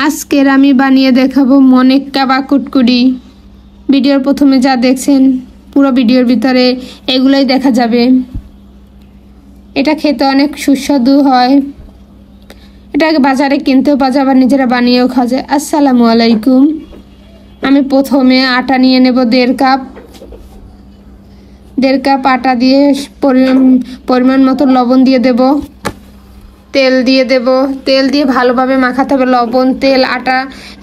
আজকের আমি বানিয়ে দেখাবো মনেক্কা বা কুটকুড়ি। ভিডিওর প্রথমে যা দেখছেন পুরো ভিডিওর ভিতরে এগুলোই দেখা যাবে। এটা খেতে অনেক সুস্বাদু হয়। এটাকে বাজারে কিনতেও পাওয়া যায়, আবার নিজেরা বানিয়েও খাওয়া যায়। আসসালামু আলাইকুম। আমি প্রথমে আটা নিয়ে নেব 1.5 কাপ। 1.5 কাপ আটা দিয়ে পরিমাণ মতো লবণ দিয়ে দেব, তেল দিয়ে দেব। তেল দিয়ে ভালোভাবে মাখাতে হবে। লবণ, তেল, আটা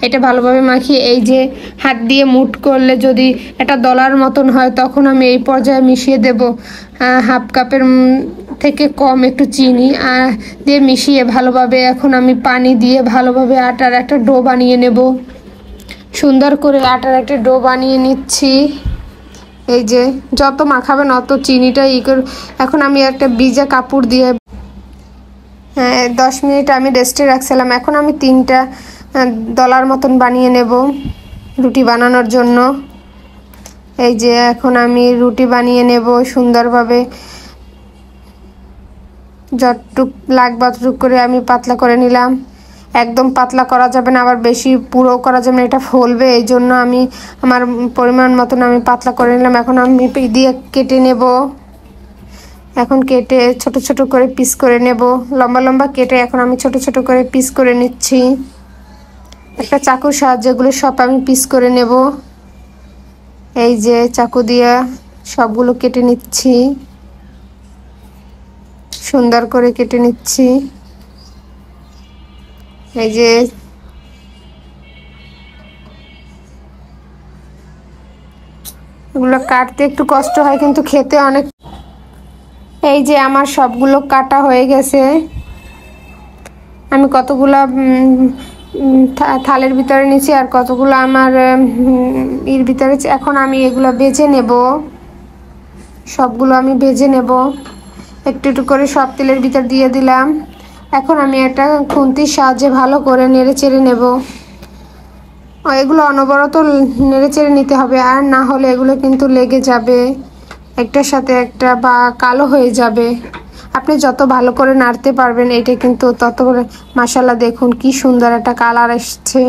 এটা ভালোভাবে মাখিয়ে এই যে হাত দিয়ে মুঠ করলে যদি এটা দলার মতন হয় তখন আমি এই পর্যায়ে মিশিয়ে দেব 1/2 কাপের থেকে কম একটু চিনি দিয়ে মিশিয়ে ভালোভাবে এখন আমি পানি দিয়ে ভালোভাবে আটার একটা ডো বানিয়ে নেব। সুন্দর করে আটার একটা ডো বানিয়ে নিচ্ছি। এই যে যত মাখাবেন অত চিনিটা এখন আমি একটা ভিজা কাপড় দিয়ে 10 মিনিট আমি রেস্টে রাখছিলাম। এখন আমি 3টা দলার মতন বানিয়ে নেব রুটি বানানোর জন্য। এই যে এখন আমি রুটি বানিয়ে নেব সুন্দরভাবে। যতটুক লাগবে ততটুক করে আমি পাতলা করে নিলাম। একদম পাতলা করা যাবে না, আবার বেশি পুরো করা যাবে না, এটা ফলবে। এই জন্য আমি আমার পরিমাণ মতন আমি পাতলা করে নিলাম। এখন আমি দিয়ে কেটে নেব। এখন কেটে ছোট ছোট করে পিস করে নেব। লম্বা লম্বা কেটে এখন আমি ছোট ছোট করে পিস করে নিচ্ছি। একটা চাকুর সাহায্যে এগুলো সব আমি পিস করে নেব। এই যে চাকু দিয়ে সবগুলো কেটে নিচ্ছি, সুন্দর করে কেটে নিচ্ছি। এই যে এগুলো কাটতে একটু কষ্ট হয় কিন্তু খেতে অনেক। এই যে আমার সবগুলো কাটা হয়ে গেছে। আমি কতগুলো থালের ভিতরে নিয়েছি আর কতগুলো আমার এর ভিতরে। এখন আমি এগুলো ভেজে নেব। সবগুলো আমি ভেজে নেব। একটু একটু করে সব তেলের ভিতর দিয়ে দিলাম। এখন আমি একটা খুন্তির সাহায্যে ভালো করে নেড়ে চেড়ে নেব। এগুলো অনবরত নেড়ে চেড়ে নিতে হবে, আর না হলে এগুলো কিন্তু লেগে যাবে একটার সাথে একটা বা কালো হয়ে যাবে। আপনি যত ভালো করে নাড়তে পারবেন এটা কিন্তু তত করে। মাশাআল্লাহ, দেখুন কি সুন্দর একটা কালার এসছে।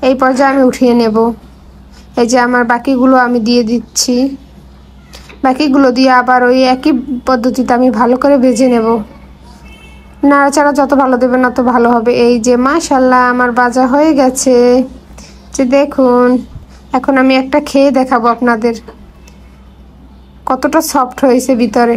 এই পর্যায়ে আমি উঠিয়ে নেব। এই যে আমার বাকিগুলো আমি দিয়ে দিচ্ছি। বাকিগুলো দিয়ে আবার ওই একই পদ্ধতিতে আমি ভালো করে ভেজে নেব। নাড়াচাড়া যত ভালো দেবেন তত ভালো হবে। এই যে মাশাআল্লাহ আমার ভাজা হয়ে গেছে, যে দেখুন। এখন আমি একটা খেয়ে দেখাবো আপনাদের কতটা সফট হয়েছে ভিতরে।